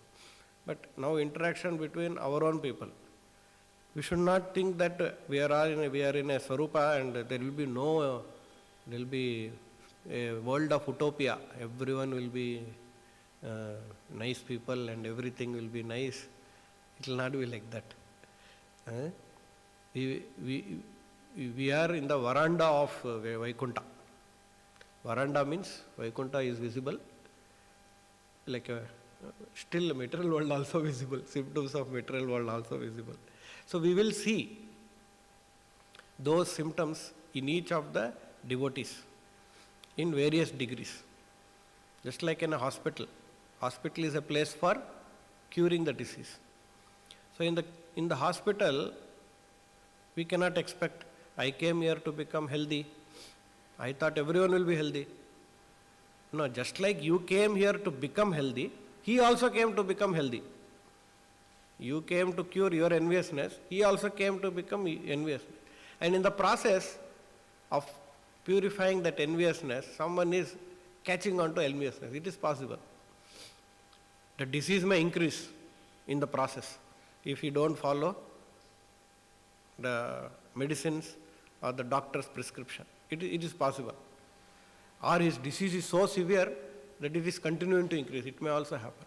But now interaction between our own people. We should not think that we are in a Sarupa and there will be a world of utopia. Everyone will be nice people and everything will be nice. It will not be like that. We are in the veranda of Vaikuntha. Veranda means Vaikuntha is visible, like still material world also visible, symptoms of material world also visible. So we will see those symptoms in each of the devotees in various degrees. Just like in a hospital. Hospital is a place for curing the disease. So in the hospital, we cannot expect, I came here to become healthy. I thought everyone will be healthy. No, just like you came here to become healthy, he also came to become healthy. You came to cure your enviousness, he also came to become envious. And in the process of purifying that enviousness, someone is catching on to enviousness. It is possible. The disease may increase in the process if you don't follow the medicines or the doctor's prescription. It is possible. Or his disease is so severe that it is continuing to increase. It may also happen.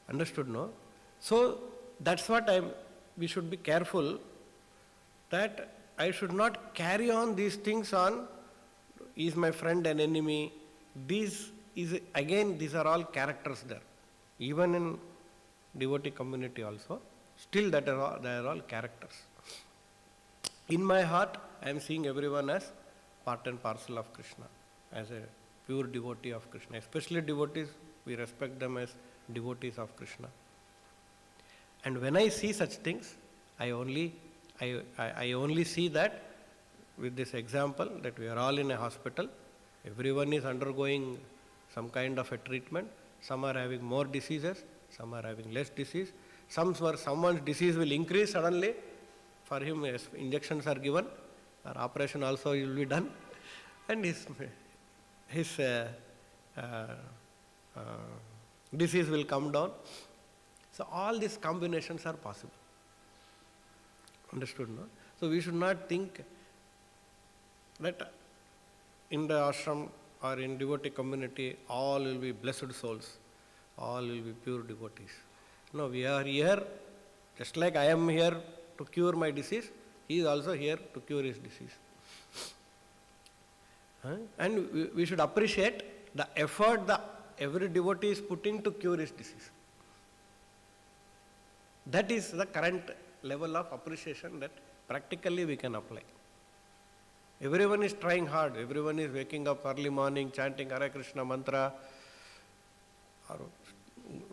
Understood, no? So that's what we should be careful that I should not carry on these things on, is my friend an enemy? These are all characters there. Even in devotee community also, still they are all characters. In my heart, I am seeing everyone as part and parcel of Krishna, as a pure devotee of Krishna. Especially devotees, we respect them as devotees of Krishna. And when I see such things, I only see that with this example that we are all in a hospital, everyone is undergoing some kind of a treatment. Some are having more diseases, some are having less disease. Someone's disease will increase suddenly. For him, injections are given, or operation also will be done, and his disease will come down. So all these combinations are possible. Understood, no? So we should not think that in the ashram or in devotee community all will be blessed souls, all will be pure devotees. No, we are here, just like I am here to cure my disease, he is also here to cure his disease. And we should appreciate the effort that every devotee is putting to cure his disease. That is the current level of appreciation that practically we can apply. Everyone is trying hard, everyone is waking up early morning, chanting Hare Krishna mantra, or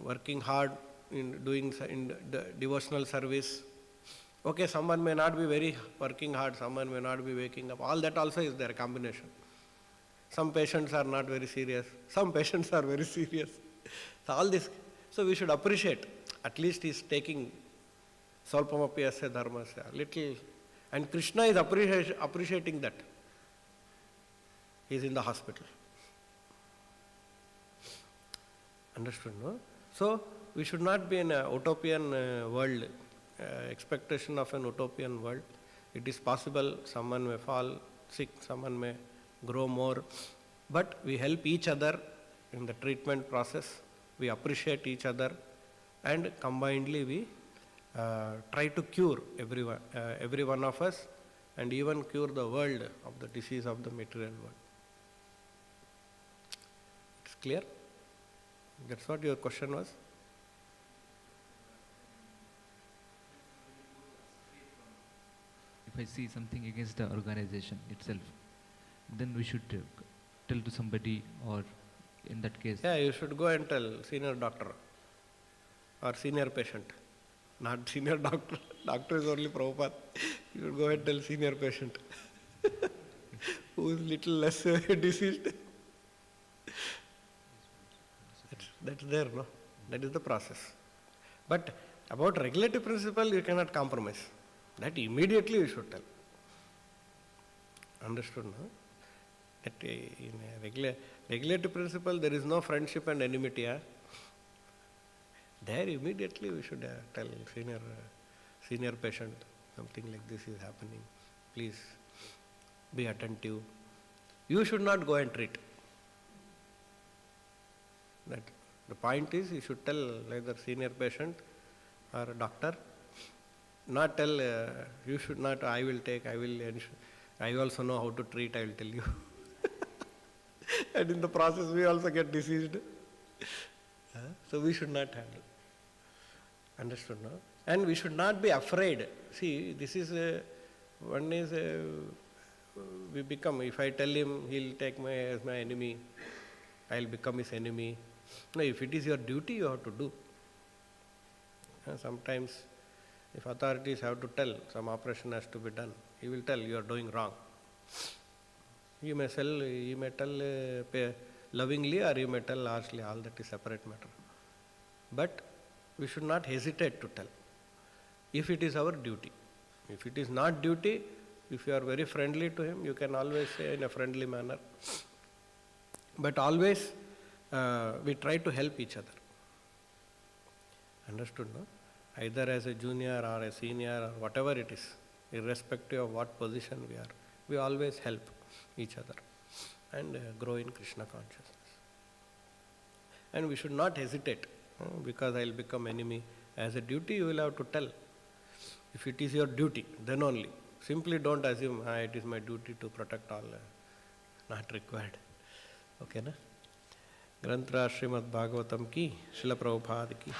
working hard in doing the devotional service. Okay, someone may not be very working hard, someone may not be waking up. All that also is their combination. Some patients are not very serious, some patients are very serious. So all this, so we should appreciate. At least he is taking Salpamapi asya dharmasya, little, and Krishna is appreciating that. He is in the hospital. Understood, no? So we should not be in a utopian world, expectation of an utopian world. It is possible someone may fall sick, someone may grow more, but we help each other in the treatment process. We appreciate each other, and combinedly we try to cure every one of us, and even cure the world of the disease of the material world. It's clear? That's what your question was? If I see something against the organization itself, then we should tell to somebody, or in that case... Yeah, you should go and tell senior doctor or senior patient. Not senior doctor. Doctor is only Prabhupada. You should go and tell senior patient who is little less diseased. That's there, no? That is the process. But about regulative principle, you cannot compromise. That immediately you should tell. Understood, no? That in a regulative principle, there is no friendship and enmity. There immediately we should tell senior patient, something like this is happening. Please be attentive. You should not go and treat. That the point is, you should tell either senior patient or doctor. Not tell, you should not, I will take, I also know how to treat, I will tell you. And in the process we also get diseased. So we should not handle. Understood, no? And we should not be afraid. See, this is, one is, we become, if I tell him, he'll take as my enemy, I'll become his enemy. No, if it is your duty, you have to do. Sometimes, if authorities have to tell some operation has to be done, he will tell you are doing wrong. You may tell lovingly or you may tell harshly, all that is separate matter. But we should not hesitate to tell, if it is our duty. If it is not duty, if you are very friendly to him, you can always say in a friendly manner. But always we try to help each other. Understood, no? Either as a junior or a senior or whatever it is, irrespective of what position we are, we always help each other and grow in Krishna consciousness. And we should not hesitate, because I will become enemy. As a duty, you will have to tell. If it is your duty, then only. Simply don't assume, it is my duty to protect all. Not required. Okay, na? Dhṛtarāṣṭra Srimad Bhagavatam ki, Srila Prabhupada ki.